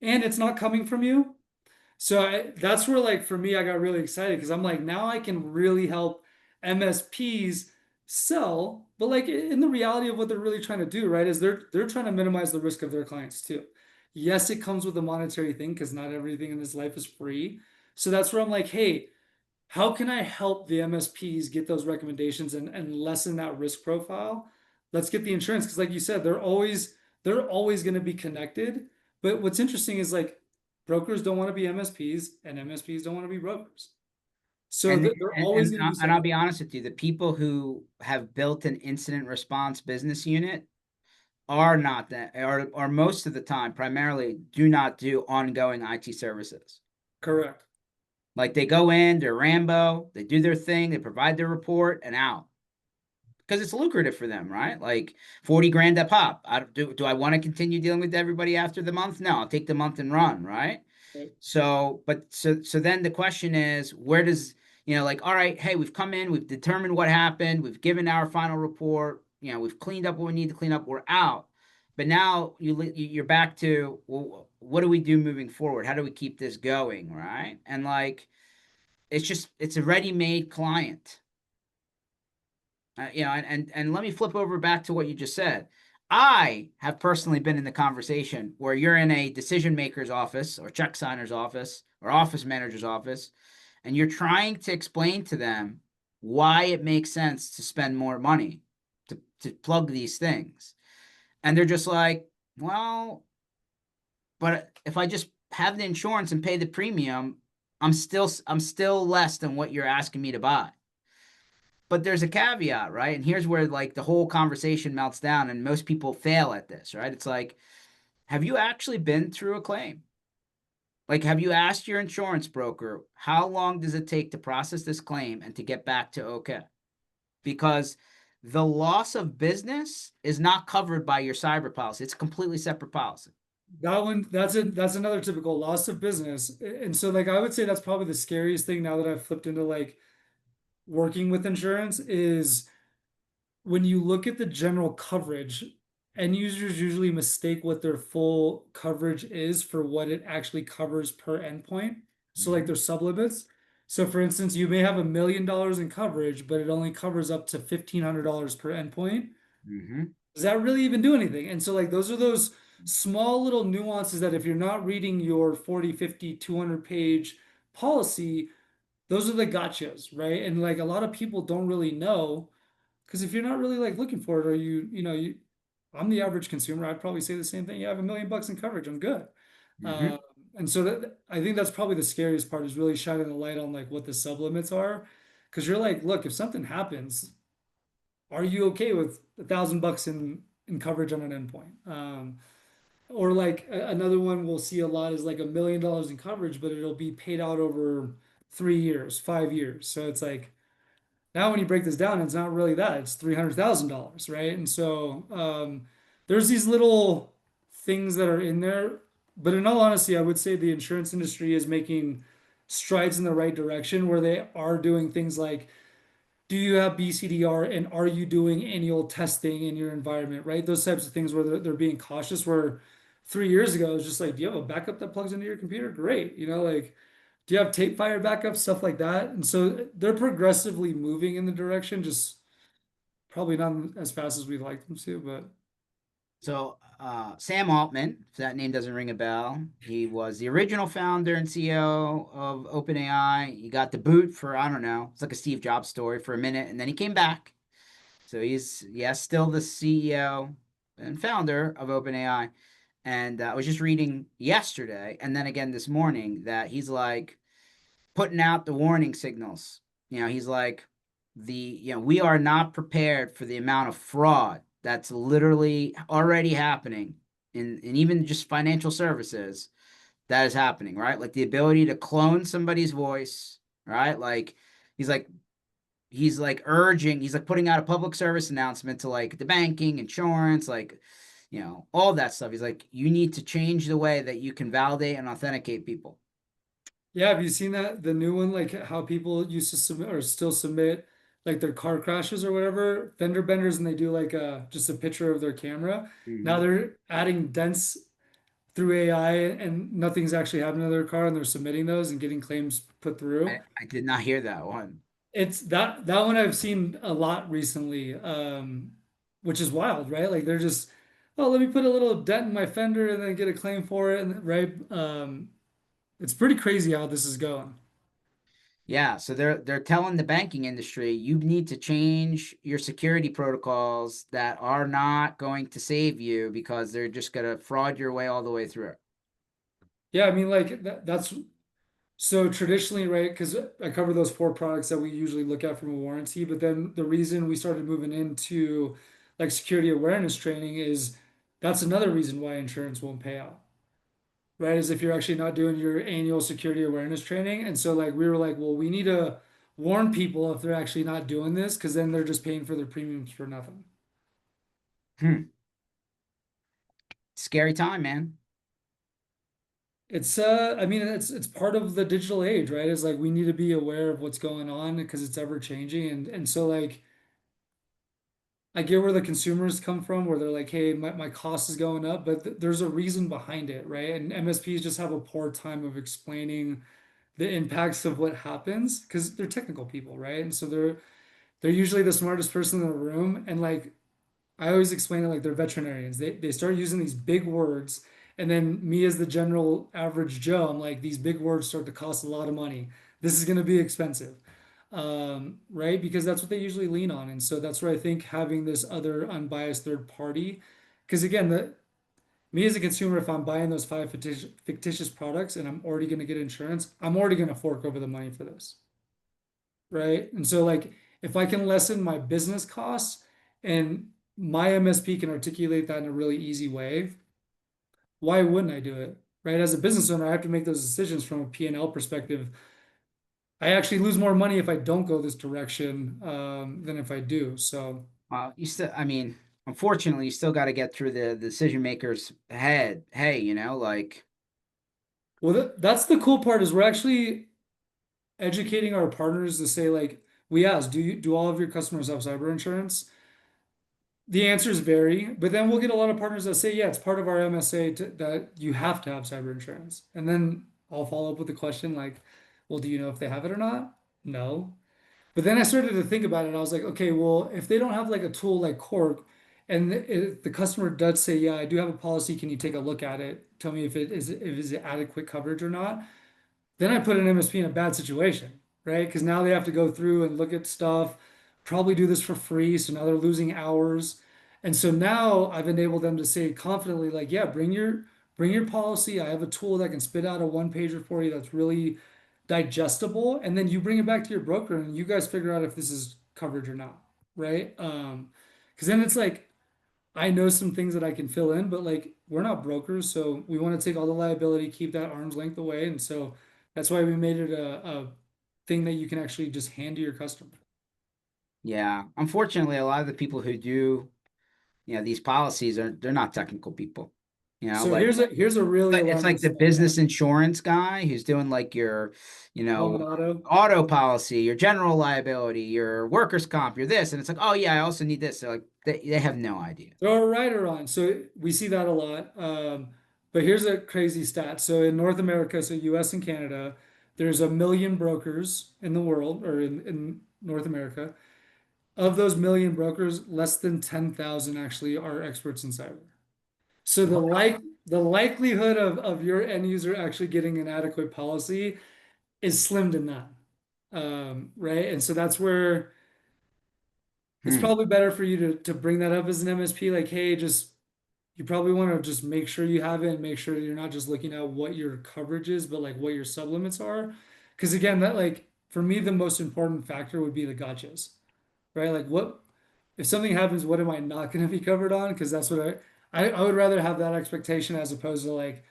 And it's not coming from you. That's where like for me I got really excited because I'm like now I can really help MSPs sell, but like in the reality of what they're really trying to do, right, is they're trying to minimize the risk of their clients too. Yes, it comes with a monetary thing because not everything in this life is free. So that's where I'm like, hey, how can I help the MSPs get those recommendations and lessen that risk profile? Let's get the insurance because like you said, they're always going to be connected. But what's interesting is like brokers don't want to be MSPs and MSPs don't want to be brokers. So And they're and always and, going to be and I'll separate. be honest with you, the people who have built an incident response business unit are not that, or most of the time, primarily do not do ongoing IT services. Correct. Like they go in, they're Rambo, they do their thing, they provide their report, and out because it's lucrative for them, right? Like 40 grand a pop. Do I want to continue dealing with everybody after the month? No, I'll take the month and run, right? Right. So then the question is, where does, like, all right, hey, we've come in, we've determined what happened, we've given our final report, we've cleaned up what we need to clean up, we're out. But now you're back to, well, what do we do moving forward? How do we keep this going, right? And like, it's a ready-made client. And let me flip over back to what you just said. I have personally been in the conversation where you're in a decision maker's office or check signer's office or office manager's office, and you're trying to explain to them why it makes sense to spend more money to plug these things. And they're just like, well, but if I just have the insurance and pay the premium, I'm still less than what you're asking me to buy. But there's a caveat, right? And here's where like the whole conversation melts down and most people fail at this, right? It's like, have you actually been through a claim? Like, have you asked your insurance broker how long does it take to process this claim and to get back to okay? Because the loss of business is not covered by your cyber policy. It's a completely separate policy. That's another typical loss of business. And so like I would say that's probably the scariest thing now that I've flipped into like working with insurance is when you look at the general coverage, end users usually mistake what their full coverage is for what it actually covers per endpoint. So, like Mm-hmm. their sublimits. So, for instance, you may have $1 million in coverage, but it only covers up to $1,500 per endpoint. Mm-hmm. Does that really even do anything? And so, like, those are those small little nuances that if you're not reading your 40, 50, 200 page policy, those are the gotchas, right? And like a lot of people don't really know because if you're not really like looking for it, or I'm the average consumer, I'd probably say the same thing. You have $1 million in coverage, I'm good. Mm-hmm. And so I think that's probably the scariest part is really shining the light on like what the sublimits are, because you're like, look, if something happens, are you okay with $1,000 in coverage on an endpoint? Or like another one we'll see a lot is like $1 million in coverage, but it'll be paid out over 3 years, 5 years. So it's like now, when you break this down, it's not really that. It's $300,000, right? And so there's these little things that are in there. But in all honesty, I would say the insurance industry is making strides in the right direction where they are doing things like, do you have BCDR and are you doing annual testing in your environment, right? Those types of things where they're being cautious. Where 3 years ago, it was just like, do you have a backup that plugs into your computer? Great. Like, do you have tape fire backup, stuff like that? And so they're progressively moving in the direction, just probably not as fast as we'd like them to, but So Sam Altman, if that name doesn't ring a bell, he was the original founder and CEO of OpenAI. He got the boot for, I don't know, it's like a Steve Jobs story for a minute, and then he came back. So he's, yes, still the CEO and founder of OpenAI. And I was just reading yesterday and then again this morning that he's like putting out the warning signals. He's like, we are not prepared for the amount of fraud that's literally already happening in even just financial services that is happening, right? Like the ability to clone somebody's voice, right? Like he's like he's like putting out a public service announcement to like the banking, insurance, like all that stuff. He's like, you need to change the way that you can validate and authenticate people. yeah, have you seen that the new one, like how people used to submit or still submit like their car crashes or whatever, fender benders, and they do like just a picture of their camera. Now Mm-hmm. they're adding dense through AI and nothing's actually happening to their car and they're submitting those and getting claims put through. I did not hear that one. It's that one I've seen a lot recently, which is wild, right? Like they're just, oh, let me put a little dent in my fender and then get a claim for it, and right? It's pretty crazy how this is going. Yeah, so they're telling the banking industry you need to change your security protocols that are not going to save you because they're just gonna fraud your way all the way through. Yeah, I mean, like that's so traditionally, right? Because I cover those four products that we usually look at from a warranty, but then the reason we started moving into like security awareness training is that's another reason why insurance won't pay out, right? Is if you're actually not doing your annual security awareness training. And so like we were like, well, we need to warn people if they're actually not doing this, because then they're just paying for their premiums for nothing. Hmm. Scary time, man. It's I mean it's part of the digital age, right? It's like we need to be aware of what's going on because it's ever changing. And so like I get where the consumers come from, where they're like, hey, my cost is going up, but there's a reason behind it, right? And MSPs just have a poor time of explaining the impacts of what happens because they're technical people, right? And so they're usually the smartest person in the room. And like I always explain it like they're veterinarians. They start using these big words, and then me as the general average Joe, I'm like, these big words start to cost a lot of money. This is going to be expensive, right? Because that's what they usually lean on, and so that's where I think having this other unbiased third party, because again, the me as a consumer, if I'm buying those five fictitious products and I'm already going to get insurance, I'm already going to fork over the money for this, right? And so like if I can lessen my business costs and my MSP can articulate that in a really easy way, why wouldn't I do it? Right? As a business owner, I have to make those decisions from a P&L perspective. I actually lose more money if I don't go this direction than if I do. So, You still, I mean, unfortunately, you still got to get through the decision maker's head. Hey, like, well, that's the cool part is we're actually educating our partners to say like, we ask, do all of your customers have cyber insurance? The answers vary, but then we'll get a lot of partners that say, yeah, it's part of our MSA that you have to have cyber insurance. And then I'll follow up with the question like, well, do you know if they have it or not? No. But then I started to think about it. I was like, okay, well, if they don't have like a tool like Cork, and the customer does say, yeah, I do have a policy. Can you take a look at it? Tell me if it is adequate coverage or not. Then I put an MSP in a bad situation, right? Because now they have to go through and look at stuff, probably do this for free. So now they're losing hours. And so now I've enabled them to say confidently, like, yeah, bring your policy. I have a tool that can spit out a one pager for you that's really digestible. And then you bring it back to your broker and you guys figure out if this is coverage or not, right? Because then it's like I know some things that I can fill in, but like we're not brokers, so we want to take all the liability, keep that arm's length away, and so that's why we made it a thing that you can actually just hand to your customer. yeah, unfortunately, a lot of the people who do, these policies they're not technical people. So Like here's a really it's alarming like the stat. business insurance guy who's doing like your, Home and auto. auto policy, your general liability, your workers' comp, your this, and it's like, oh yeah, I also need this. So like they have no idea. Throw a rider on. So we see that a lot. But here's a crazy stat. So in North America, so US and Canada, there's 1 million brokers in the world or in North America. Of those 1 million brokers, less than 10,000 actually are experts in cyber. So the likelihood of your end user actually getting an adequate policy is slim to none. Right? And so that's where it's Hmm. probably better for you to bring that up as an MSP, like, hey, just you probably want to just make sure you have it and make sure you're not just looking at what your coverage is, but like what your sublimits are. Because again, that like for me, the most important factor would be the gotchas, right? Like what if something happens, what am I not going to be covered on? Because that's what I would rather have that expectation as opposed to like,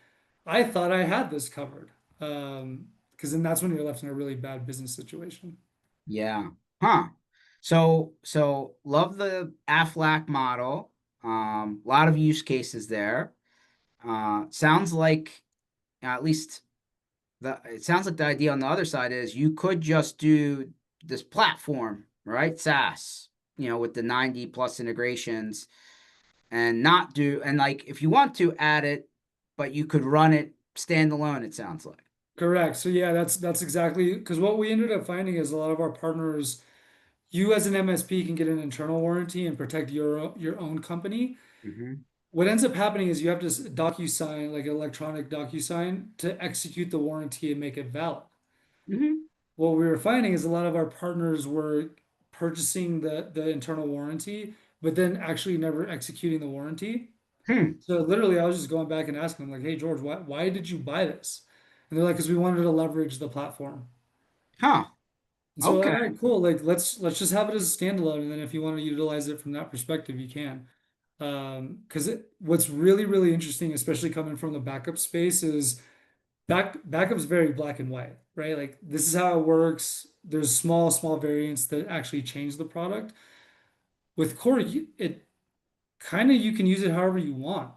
I thought I had this covered. Because then that's when you're left in a really bad business situation. Yeah. Huh. So love the Aflac model. A lot of use cases there. Sounds like at least it sounds like the idea on the other side is you could just do this platform, right? SaaS, with the 90 plus integrations and not do, and like if you want to add it but you could run it standalone, it sounds like. Correct. So yeah, that's exactly because what we ended up finding is a lot of our partners, you as an MSP can get an internal warranty and protect your own company. Hmm. What ends up happening is you have to DocuSign, like electronic DocuSign, to execute the warranty and make it valid. Hmm. What we were finding is a lot of our partners were purchasing the internal warranty, but then actually never executing the warranty. Hmm. So literally, I was just going back and asking them, like, "Hey, George, why did you buy this?" And they're like, "Because we wanted to leverage the platform." Huh. And so, all Okay. right, cool. Like, let's just have it as a standalone, and then if you want to utilize it from that perspective, you can. Because what's really interesting, especially coming from the backup space, is backup's very black and white, right? Like this is how it works. There's small variants that actually change the product. With Core, it kind of you can use it however you want,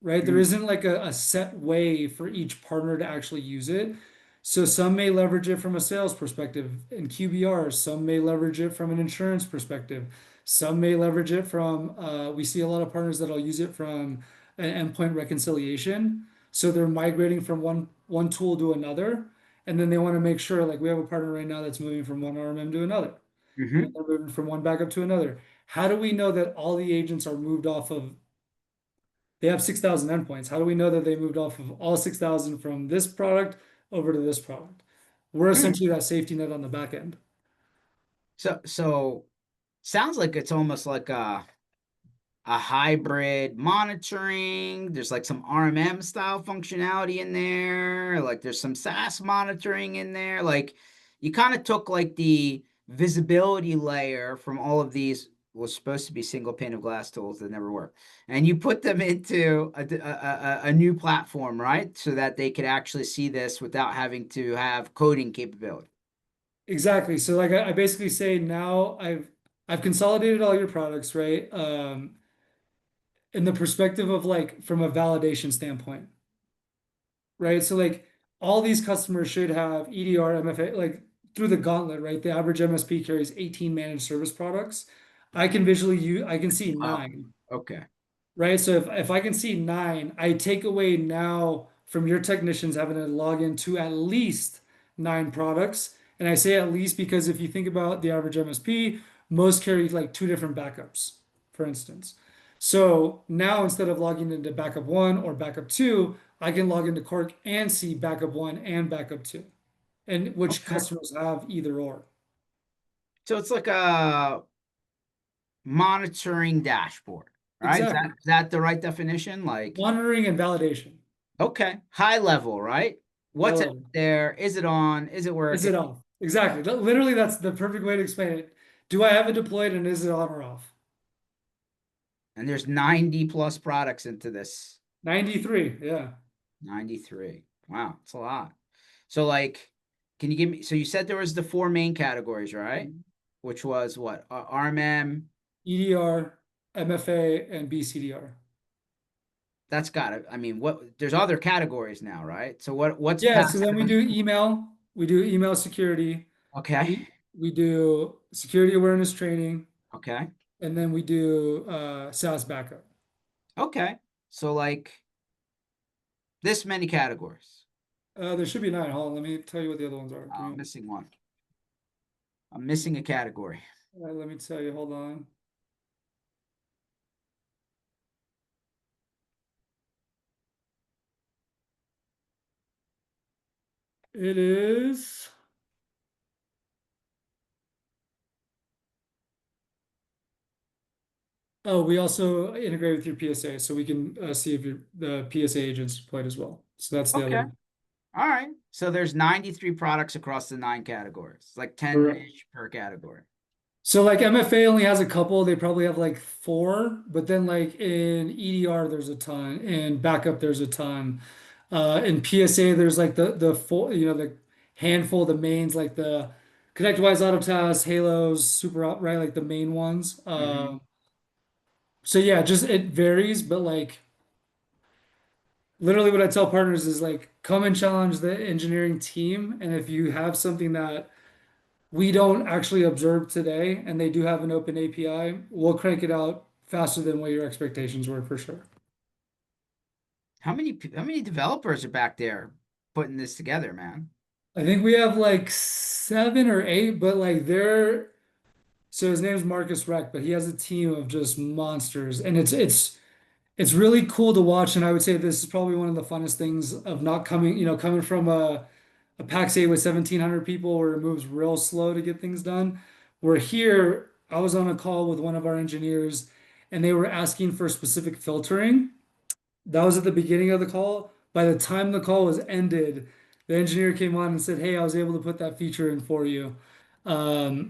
right? There Hmm. isn't like a set way for each partner to actually use it. So some may leverage it from a sales perspective in QBR, some may leverage it from an insurance perspective, some may leverage it from we see a lot of partners that'll use it from an endpoint reconciliation. So they're migrating from one tool to another, and then they want to make sure, like we have a partner right now that's moving from one RMM to another, and then Hmm. they're moving from one backup to another. How do we know that all the agents are moved off of, they have 6,000 endpoints. How do we know that they moved off of all 6,000 from this product over to this product? We're Hmm. essentially that safety net on the back end. So sounds like it's almost like a hybrid monitoring. There's like some RMM style functionality in there. Like there's some SaaS monitoring in there. Like you kind of took like the visibility layer from all of these was supposed to be single pane of glass tools that never work. And you put them into a new platform, right? So that they could actually see this without having to have coding capability. Exactly. So like I basically say now I've consolidated all your products, right? In the perspective of like from a validation standpoint, right? So like all these customers should have EDR, MFA, like through the gauntlet, right? The average MSP carries 18 managed service products. I can visually use, I can see Wow. nine, Okay. right? So if I can see nine, I take away now from your technicians having to log into at least nine products. And I say at least because if you think about the average MSP, most carry like two different backups, for instance. So now instead of logging into backup one or backup two, I can log into Cork and see backup one and backup two, and which Okay. customers have either or. So it's like a monitoring dashboard, right? Exactly. Is that the right definition? Like, Monitoring and validation. okay, high level, right? High What's out level. there? Is it on? Is it Is working? it off? Exactly. Literally, that's the perfect way to explain it. Do I have it deployed and is it on or off? And there's 90 plus products into this. 93. Yeah. 93. Wow, it's a lot. So like, can you give me, so you said there was the four main categories, right? Which was what? RMM, EDR, MFA, and BCDR. that's got it. I mean, what there's other categories now, right? So what's Yeah. past So then we them? do email. We do email security. Okay. We do security awareness training, Okay. and then we do SaaS backup. Okay. So like this many categories. There should be nine. Hold on. Let me tell you what the other ones are. Oh, I'm missing one. I'm missing a category. Let me tell you. Hold on. It is. Oh, we also integrate with your PSA, so we can see if the PSA agents played as well. So that's the other Okay. one. All right. So there's 93 products across the nine categories. It's like Correct. 10-ish per category. So like MFA only has a couple. They probably have like four, but then like in EDR there's a ton, in backup there's a ton. In PSA there's like the full, the handful, the mains like the ConnectWise Auto Test, Halos, Super Up, right? Like the main ones. Hmm. So yeah, just it varies, but like literally what I tell partners is like come and challenge the engineering team, and if you have something that we don't actually observe today and they do have an open API, we'll crank it out faster than what your expectations were for sure. how many developers are back there putting this together, man? I think we have like 7 or 8, but like they're so his name's Marcus Reck, but he has a team of just monsters, and it's really cool to watch. And I would say this is probably one of the funnest things of not coming, coming from a PAX 8 with 1,700 people where it moves real slow to get things done. We're here, I was on a call with one of our engineers, and they were asking for specific filtering. That was at the beginning of the call. By the time the call was ended, the engineer came on and said, "Hey, I was able to put that feature in for you,"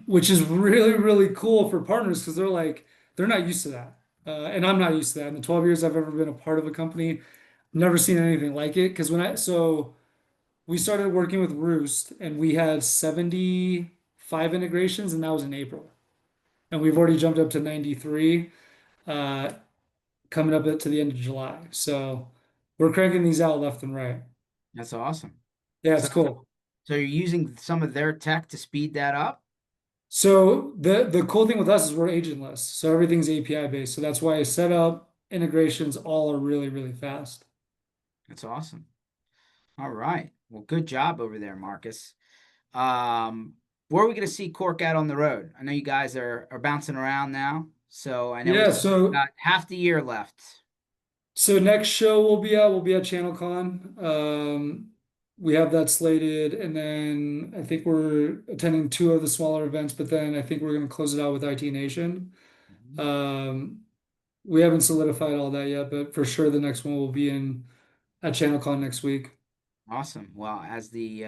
which is really, really cool for partners because they're not used to that. And I'm not used to that. In the 12 years I've ever been a part of a company, never seen anything like it. Because so we started working with Roost and we had 75 integrations, and that was in April. And we've already jumped up to 93. Uh, Coming up to the end of July. So we're cranking these out left and right. That's awesome. Yeah, So it's cool. so you're using some of their tech to speed that up? So the cool thing with us is we're agentless. So everything's API based. So that's why setup integrations all are really, really fast. That's awesome. All right. Well, good job over there, Marcus. Where are we going to see Cork out on the road? I know you guys are bouncing around now, so I know we Yeah, still so got half the year left. next show we'll be at ChannelCon. We have that slated, and then I think we're attending two of the smaller events, but then I think we're gonna close it out with IT Nation. Mhm. Um, we haven't solidified all that yet, but for sure the next one will be in at ChannelCon next week. Awesome. Well, as we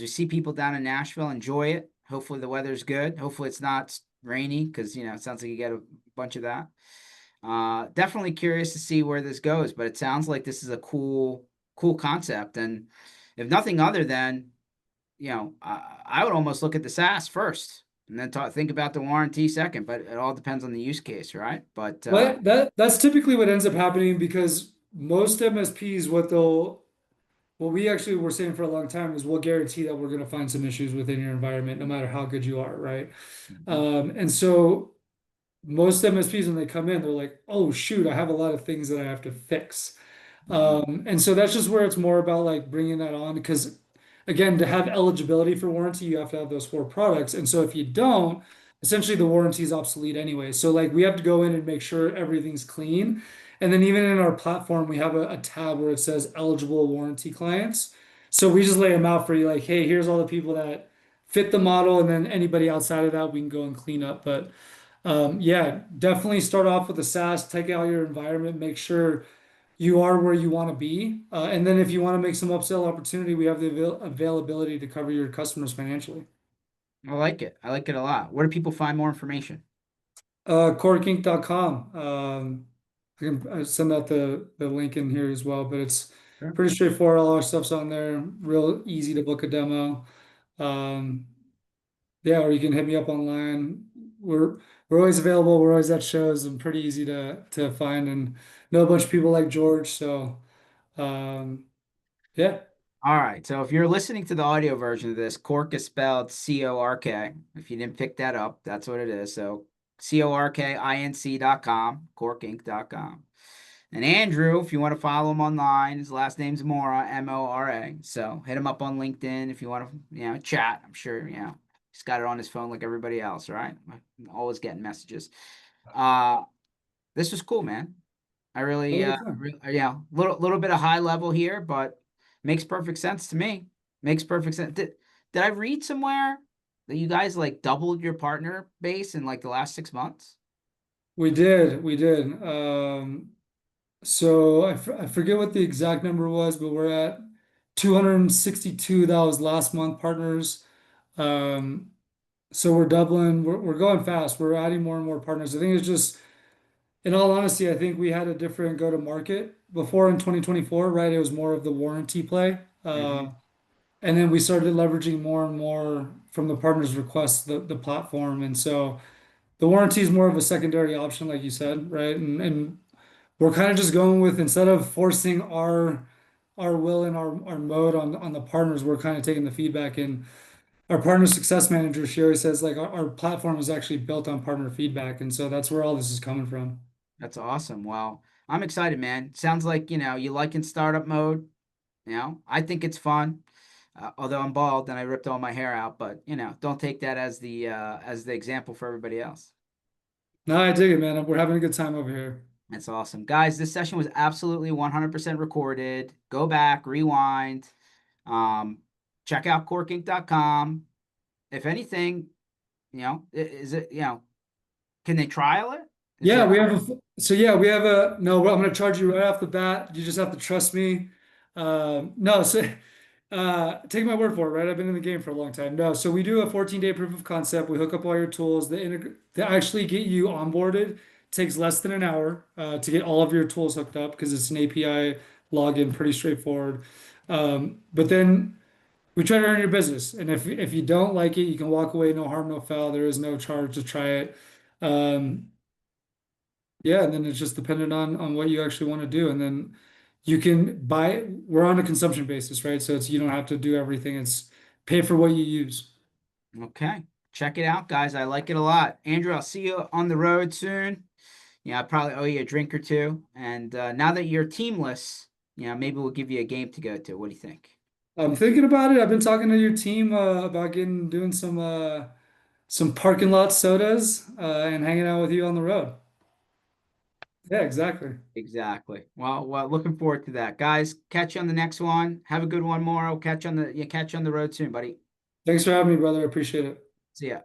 see people down in Nashville, enjoy it. Hopefully the weather's good. Hopefully it's not rainy because it sounds like you get a bunch of that. Definitely curious to see where this goes, but it sounds like this is a cool concept. And if nothing other than, I would almost look at the SaaS first and then think about the warranty second, but it all depends on the use case, right? But But that's typically what ends up happening because most MSPs, what we actually were saying for a long time is we'll guarantee that we're going to find some issues within your environment, no matter how good you are, right? Mhm. And so most MSPs, when they come in, they're like, "Oh shoot, I have a lot of things that I have to fix." Mhm. And so that's just where it's more about like bringing that on because again, to have eligibility for warranty, you have to have those 4 products. And so if you don't, essentially the warranty is obsolete anyway. So like we have to go in and make sure everything's clean. And then even in our platform, we have a tab where it says eligible warranty clients. So we just lay them out for you like, hey, here's all the people that fit the model, and then anybody outside of that we can go and clean up. But yeah, definitely start off with the SaaS, take out your environment, make sure you are where you want to be. And then if you want to make some upsell opportunity, we have the availability to cover your customers financially. I like it. I like it a lot. Where do people find more information? Corkinc.com. I can send out the link in here as well, but it's Sure. pretty straightforward. All our stuff's on there, real easy to book a demo. Um, yeah, or you can hit me up online. We're always available. We're always at shows and pretty easy to find and know a bunch of people like George. So yeah. All right. So if you're listening to the audio version of this, Cork is spelled Cork. If you didn't pick that up, that's what it is. So corkinc.com, corkinc.com. And Andrew, if you want to follow him online, his last name's Mora, Mora. So hit him up on LinkedIn if you want to, chat. I'm sure, he's got it on his phone like everybody else, right? I'm always getting messages. Uh, this was cool, man. I really, Totally fine. yeah, little bit of high level here, but makes perfect sense to me. Makes perfect sense. Did I read somewhere that you guys like doubled your partner base in like the last 6 months? We did. So I forget what the exact number was, but we're at 262. That was last month partners. Um, so we're doubling. We're going fast. We're adding more and more partners. I think it's just, in all honesty, I think we had a different go to market before in 2024, right? It was more of the warranty play. Hmm. And then we started leveraging more and more from the partners' requests, the platform. And so the warranty is more of a secondary option, like you said, right? And we're kind of just going with instead of forcing our will and our mode on the partners, we're kind of taking the feedback and our partner success manager, she always says like our platform is actually built on partner feedback. And so that's where all this is coming from. That's awesome. Well, I'm excited, man. Sounds like, you like in startup mode. I think it's fun. Although I'm bald and I ripped all my hair out, but don't take that as the example for everybody else. No, I dig it, man. We're having a good time over here. That's awesome. Guys, this session was absolutely 100% recorded. Go back, rewind, um, check out corkinc.com. If anything, is it, can they trial it? Is Yeah, there, we have we have a no, well, I'm gonna charge you right off the bat. You just have to trust me. No, so take my word for it, right? I've been in the game for a long time. No, so we do a 14-day proof of concept. We hook up all your tools. They actually get you onboarded. It takes less than an hour to get all of your tools hooked up because it's an API login, pretty straightforward. But then we try to earn your business, and if you don't like it, you can walk away, no harm, no foul. There is no charge to try it. Um, yeah, and then it's just dependent on what you actually want to do. And then you can buy, we're on a consumption basis, right? So it's you don't have to do everything. It's pay for what you use. okay. Check it out, guys. I like it a lot. Andrew, I'll see you on the road soon. Yeah, I probably owe you a drink or two. And now that you're teamless, maybe we'll give you a game to go to. What do you think? I'm thinking about it. I've been talking to your team about doing some parking lot sodas and hanging out with you on the road. Yeah, exactly. Exactly. Well, looking forward to that, guys. Catch you on the next one. Have a good one, Mora. Catch you on the road soon, buddy. Thanks for having me, brother. I appreciate it. See ya.